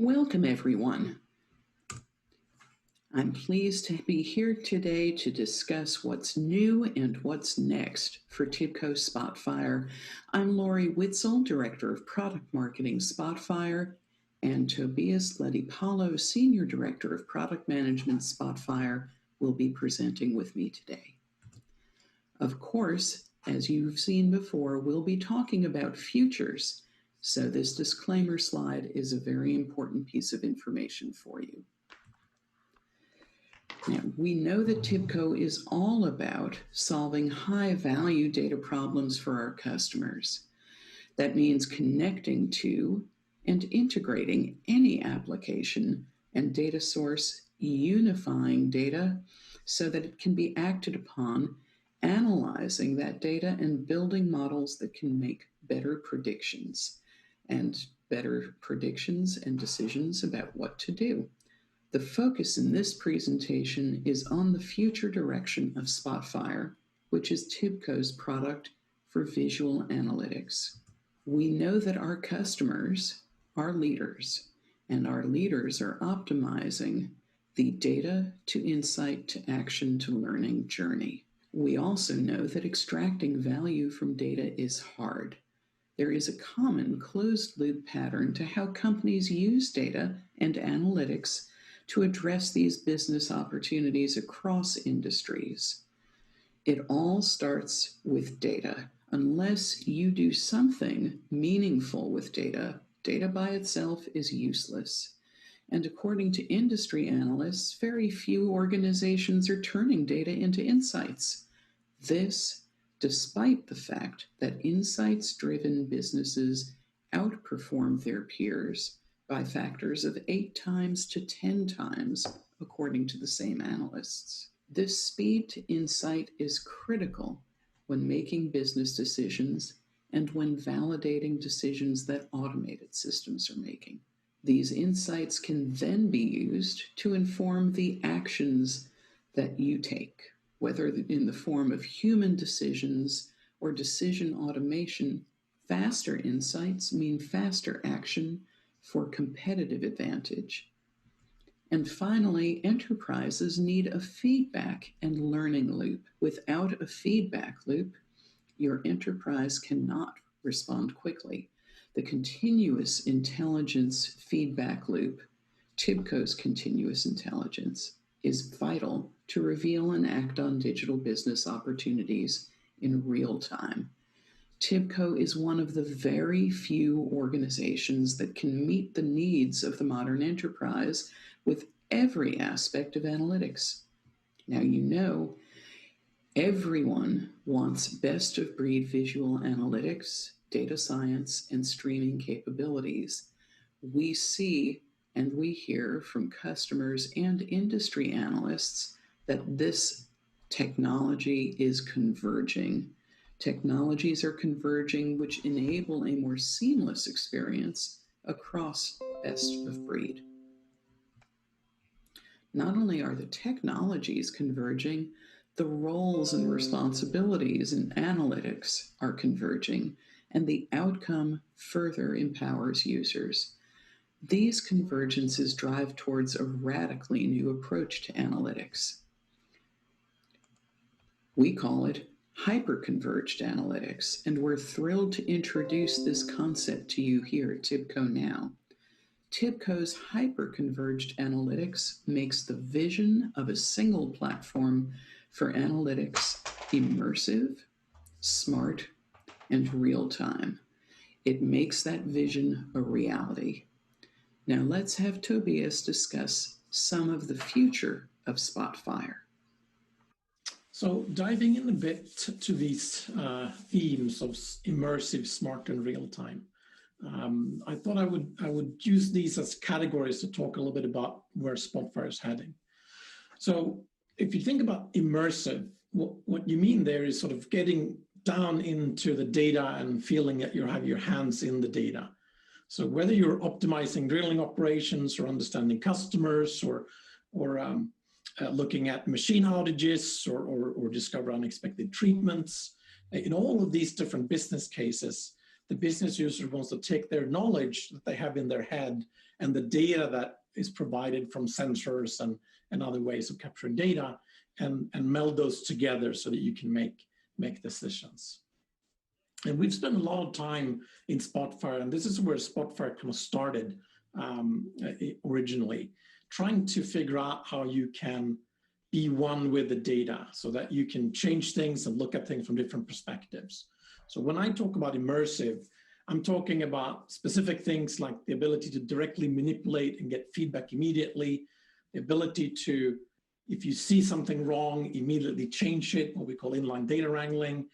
Welcome, everyone. I'm pleased to be here today to discuss what's new and what's next for TIBCO Spotfire. I'm Lori Witzel, Director of Product Marketing Spotfire, and Tobias Ledipalo, Senior Director of Product Management Spotfire, will be presenting with me today. Of course, as you've seen before, we'll be talking about futures, so this disclaimer slide is a very important piece of information for you. Now, we know that TIBCO is all about solving high-value data problems for our customers. That means connecting to and integrating any application and data source, unifying data so that it can be acted upon, analyzing that data, and building models that can make better predictions and decisions about what to do. The focus in this presentation is on the future direction of Spotfire, which is TIBCO's product for visual analytics. We know that our customers are leaders, and our leaders are optimizing the data to insight to action to learning journey. We also know that extracting value from data is hard. There is a common closed-loop pattern to how companies use data and analytics to address these business opportunities across industries. It all starts with data. Unless you do something meaningful with data, data by itself is useless. And according to industry analysts, very few organizations are turning data into insights. This, despite the fact that insights-driven businesses outperform their peers by factors of 8 times to 10 times, according to the same analysts. This speed to insight is critical when making business decisions and when validating decisions that automated systems are making. These insights can then be used to inform the actions that you take, whether in the form of human decisions or decision automation. Faster insights mean faster action for competitive advantage. And finally, enterprises need a feedback and learning loop. Without a feedback loop, your enterprise cannot respond quickly. The continuous intelligence feedback loop, TIBCO's continuous intelligence, is vital to reveal and act on digital business opportunities in real time. TIBCO is one of the very few organizations that can meet the needs of the modern enterprise with every aspect of analytics. Now, you know, everyone wants best-of-breed visual analytics, data science, and streaming capabilities. We see and we hear from customers and industry analysts that this technology is converging. Technologies are converging which enable a more seamless experience across best of breed. Not only are the technologies converging, the roles and responsibilities in analytics are converging, and the outcome further empowers users. These convergences drive towards a radically new approach to analytics. We call it hyperconverged analytics, and we're thrilled to introduce this concept to you here at TIBCONow. TIBCO's hyperconverged analytics makes the vision of a single platform for analytics immersive, smart, and real-time. It makes that vision a reality. Now let's have Tobias discuss some of the future of Spotfire. So diving in a bit to these themes of immersive, smart, and real-time, I thought I would use these as categories to talk a little bit about where Spotfire is heading. So if you think about immersive, what you mean there is sort of getting down into the data and feeling that you have your hands in the data. So whether you're optimizing drilling operations or understanding customers or looking at machine outages or discover unexpected treatments, in all of these different business cases, the business user wants to take their knowledge that they have in their head and the data that is provided from sensors and other ways of capturing data and meld those together so that you can make decisions. And we've spent a lot of time in Spotfire, and this is where Spotfire kind of started originally, trying to figure out how you can be one with the data so that you can change things and look at things from different perspectives. So when I talk about immersive, I'm talking about specific things like the ability to directly manipulate and get feedback immediately, the ability to, if you see something wrong, immediately change it, what we call inline data wrangling,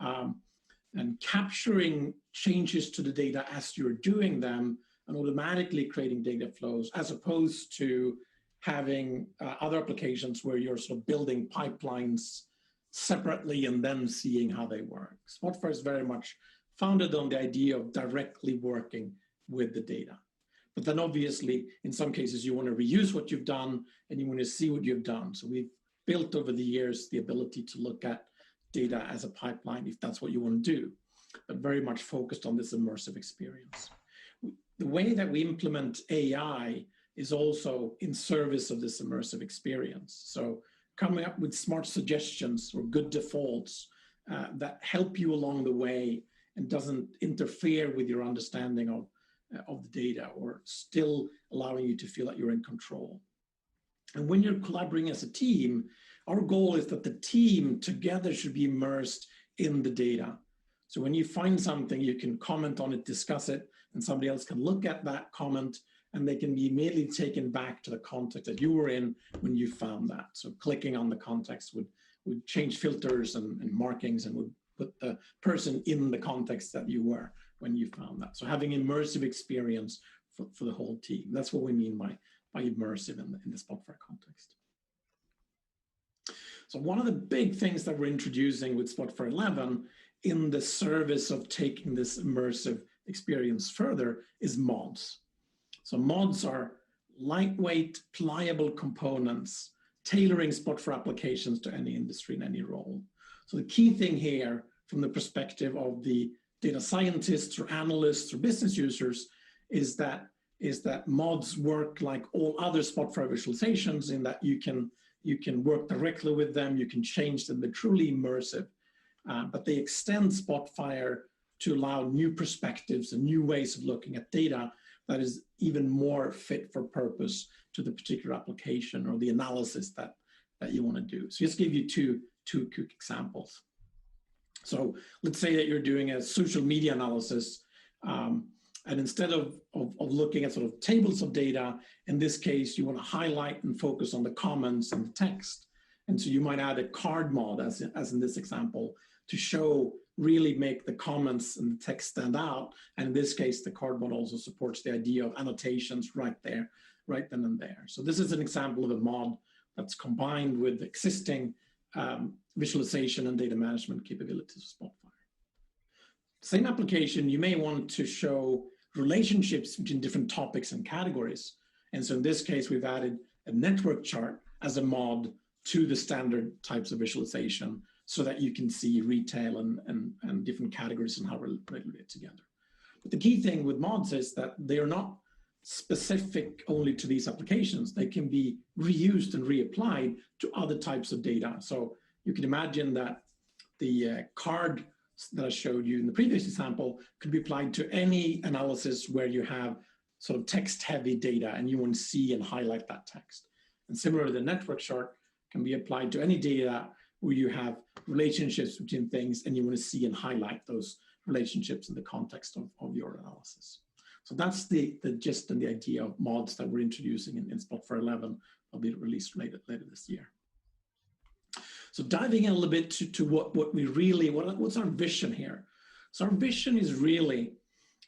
and capturing changes to the data as you're doing them and automatically creating data flows, as opposed to having other applications where you're sort of building pipelines separately and then seeing how they work. Spotfire is very much founded on the idea of directly working with the data. But then obviously, in some cases, you want to reuse what you've done and you want to see what you've done. So we've built over the years the ability to look at data as a pipeline if that's what you want to do, but very much focused on this immersive experience. The way that we implement AI is also in service of this immersive experience. So coming up with smart suggestions or good defaults that help you along the way and doesn't interfere with your understanding of the data, or still allowing you to feel that you're in control. And when you're collaborating as a team, our goal is that the team together should be immersed in the data. So when you find something, you can comment on it, discuss it, and somebody else can look at that comment and they can be immediately taken back to the context that you were in when you found that. So clicking on the context would change filters and markings and would put the person in the context that you were when you found that. So having immersive experience for the whole team. That's what we mean by immersive in the Spotfire context. So one of the big things that we're introducing with Spotfire 11 in the service of taking this immersive experience further is mods. So mods are lightweight, pliable components, tailoring Spotfire applications to any industry and any role. So the key thing here from the perspective of the data scientists or analysts or business users is that mods work like all other Spotfire visualizations in that you can work directly with them, you can change them, they're truly immersive. But they extend Spotfire to allow new perspectives and new ways of looking at data that is even more fit for purpose to the particular application or the analysis that you want to do. So just give you two quick examples. So let's say that you're doing a social media analysis, and instead of looking at sort of tables of data, in this case, you want to highlight and focus on the comments and the text. And so you might add a card mod, as in this example, to really make the comments and the text stand out. And in this case, the card mod also supports the idea of annotations right there, right then and there. So this is an example of a mod that's combined with existing visualization and data management capabilities of Spotfire. Same application, you may want to show relationships between different topics and categories. And so in this case, we've added a network chart as a mod to the standard types of visualization so that you can see retail and different categories and how related together. But the key thing with mods is that they are not specific only to these applications. They can be reused and reapplied to other types of data. So you can imagine that the card that I showed you in the previous example could be applied to any analysis where you have sort of text-heavy data and you want to see and highlight that text. And similarly, the network chart can be applied to any data where you have relationships between things and you want to see and highlight those relationships in the context of your analysis. So that's the gist and the idea of mods that we're introducing in Spotfire 11. Will be released later this year. So diving in a little bit to what's our vision here? So our vision is really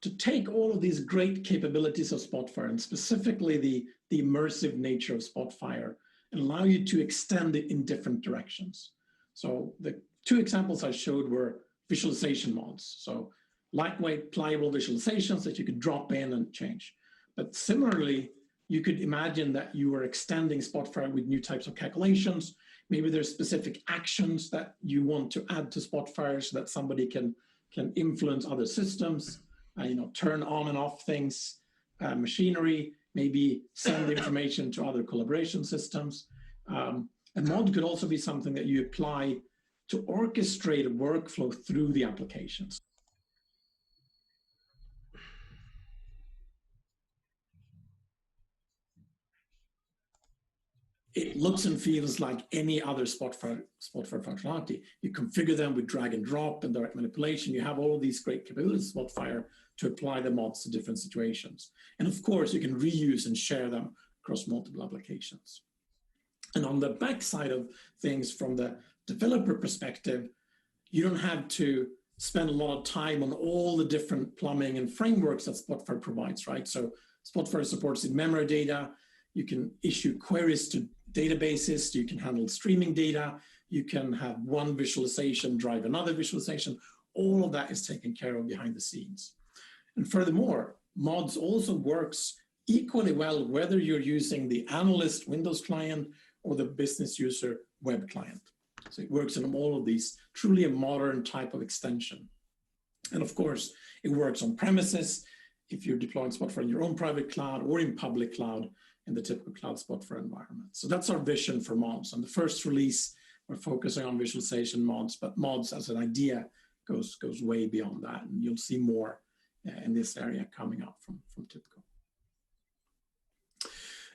to take all of these great capabilities of Spotfire and specifically the immersive nature of Spotfire and allow you to extend it in different directions. So the two examples I showed were visualization mods. So lightweight, pliable visualizations that you could drop in and change. But similarly, you could imagine that you were extending Spotfire with new types of calculations. Maybe there's specific actions that you want to add to Spotfire so that somebody can can influence other systems, turn on and off things, machinery, maybe send information to other collaboration systems. A mod could also be something that you apply to orchestrate a workflow through the applications. It looks and feels like any other Spotfire functionality. You configure them with drag and drop and direct manipulation. You have all of these great capabilities of Spotfire to apply the mods to different situations. And of course, you can reuse and share them across multiple applications. And on the back side of things, from the developer perspective, you don't have to spend a lot of time on all the different plumbing and frameworks that Spotfire provides, right? So Spotfire supports in-memory data. You can issue queries to databases. You can handle streaming data. You can have one visualization drive another visualization. All of that is taken care of behind the scenes. And furthermore, mods also works equally well whether you're using the analyst Windows client or the business user web client. So it works in all of these, truly a modern type of extension. And of course, it works on premises if you're deploying Spotfire in your own private cloud or in public cloud in the typical cloud Spotfire environment. So that's our vision for mods. On the first release, we're focusing on visualization mods, but mods as an idea goes way beyond that. And you'll see more in this area coming up from TIBCO.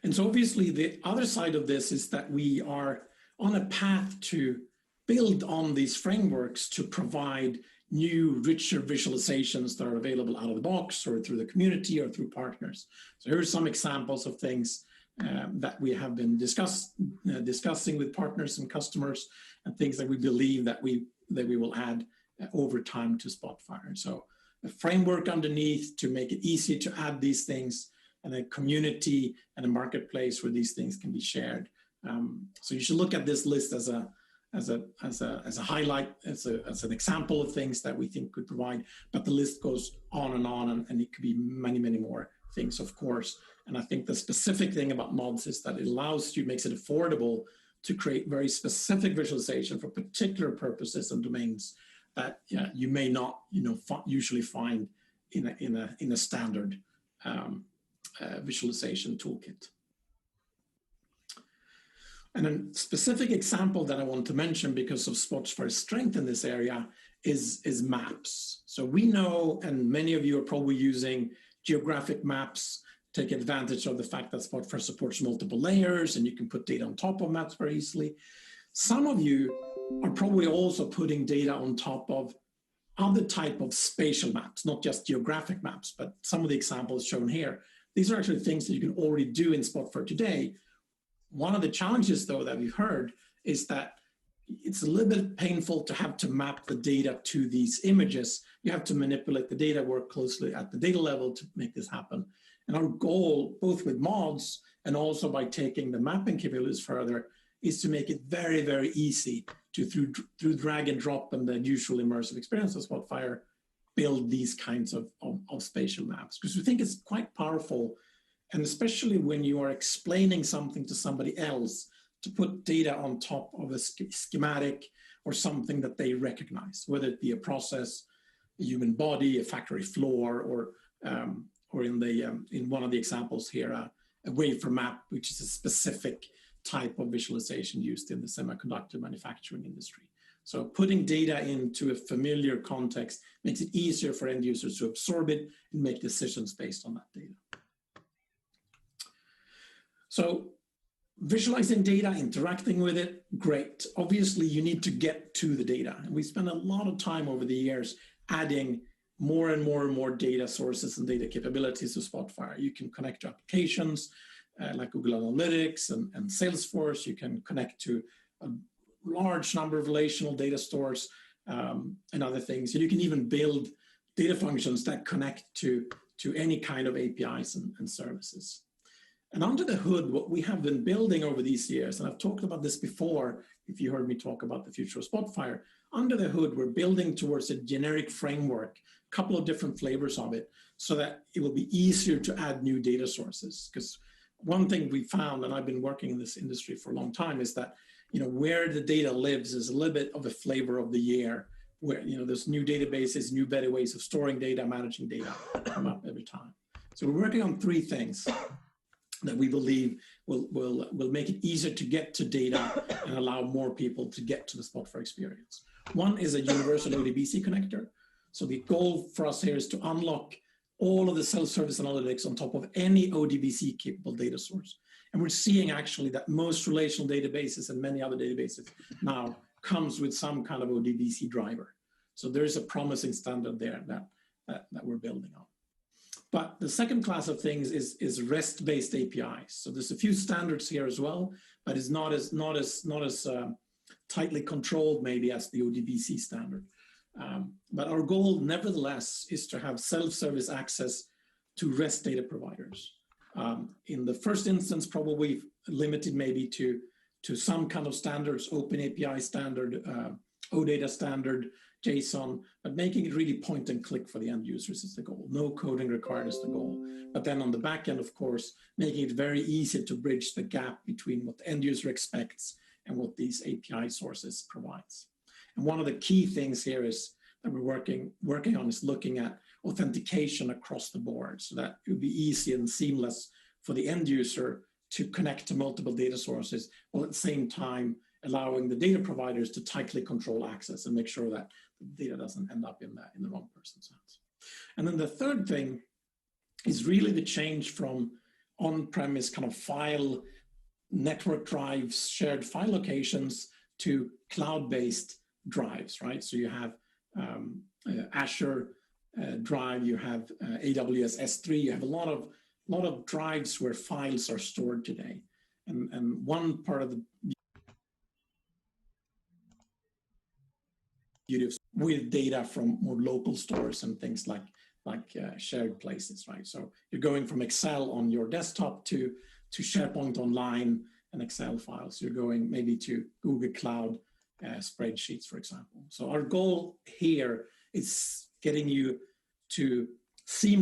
And so obviously the other side of this is that we are on a path to build on these frameworks to provide new, richer visualizations that are available out of the box or through the community or through partners. So here are some examples of things that we have been discussing with partners and customers, and things that we believe that we will add over time to Spotfire. So a framework underneath to make it easy to add these things, and a community and a marketplace where these things can be shared. So you should look at this list as a highlight, as an example of things that we think could provide, but the list goes on, and it could be many, many more things, of course. And I think the specific thing about mods is that it allows you, makes it affordable to create very specific visualization for particular purposes and domains that you may not, usually find in a standard visualization toolkit. And a specific example that I want to mention because of Spotfire's strength in this area is maps. So we know, and many of you are probably using geographic maps, take advantage of the fact that Spotfire supports multiple layers and you can put data on top of maps very easily. Some of you are probably also putting data on top of other type of spatial maps, not just geographic maps, but some of the examples shown here. These are actually things that you can already do in Spotfire today. One of the challenges, though, that we've heard is that it's a little bit painful to have to map the data to these images. You have to manipulate the data, work closely at the data level to make this happen. And our goal, both with mods and also by taking the mapping capabilities further, is to make it very, very easy to, through drag and drop and the usual immersive experience of Spotfire, build these kinds of spatial maps. Because we think it's quite powerful, and especially when you are explaining something to somebody else, to put data on top of a schematic or something that they recognize, whether it be a process, a human body, a factory floor, or in one of the examples here, a wafer map, which is a specific type of visualization used in the semiconductor manufacturing industry. So putting data into a familiar context makes it easier for end users to absorb it and make decisions based on that data. So visualizing data, interacting with it, great. Obviously, you need to get to the data. And we spend a lot of time over the years adding more and more data sources and data capabilities to Spotfire. You can connect to applications like Google Analytics and Salesforce. You can connect to a large number of relational data stores and other things. And you can even build data functions that connect to any kind of APIs and services. And under the hood, what we have been building over these years, and I've talked about this before, if you heard me talk about the future of Spotfire, under the hood, we're building towards a generic framework, a couple of different flavors of it, so that it will be easier to add new data sources. Because one thing we found, and I've been working in this industry for a long time, is that where the data lives is a little bit of a flavor of the year where, you know, there's new databases, new better ways of storing data, managing data come up every time. So we're working on 3 things that we believe will make it easier to get to data and allow more people to get to the Spotfire experience. One is a universal ODBC connector. So the goal for us here is to unlock all of the self-service analytics on top of any ODBC capable data source. And we're seeing actually that most relational databases and many other databases now comes with some kind of ODBC driver. So there's a promising standard there that we're building on. But the second class of things is REST-based APIs. So there's a few standards here as well, but it's not as tightly controlled maybe as the ODBC standard. But our goal, nevertheless, is to have self-service access to REST data providers. In the first instance, probably limited maybe to some kind of standards, Open API standard, OData standard, JSON, but making it really point and click for the end users is the goal. No coding required is the goal. But then on the back end, of course, making it very easy to bridge the gap between what the end user expects and what these API sources provides. And one of the key things here is that we're working on is looking at authentication across the board, so that it would be easy and seamless for the end user to connect to multiple data sources, while at the same time allowing the data providers to tightly control access and make sure that the data doesn't end up in the wrong person's hands. And then the third thing is really the change from on-premise kind of file network drives, shared file locations, to cloud-based drives, right? So you have Azure Drive, you have AWS S3, you have a lot of drives where files are stored today. And one part of the beauty of with data from more local stores and things like shared places, right? So you're going from Excel on your desktop to SharePoint Online and Excel files. You're going maybe to Google Cloud spreadsheets, for example. So our goal here is getting you to seamlessly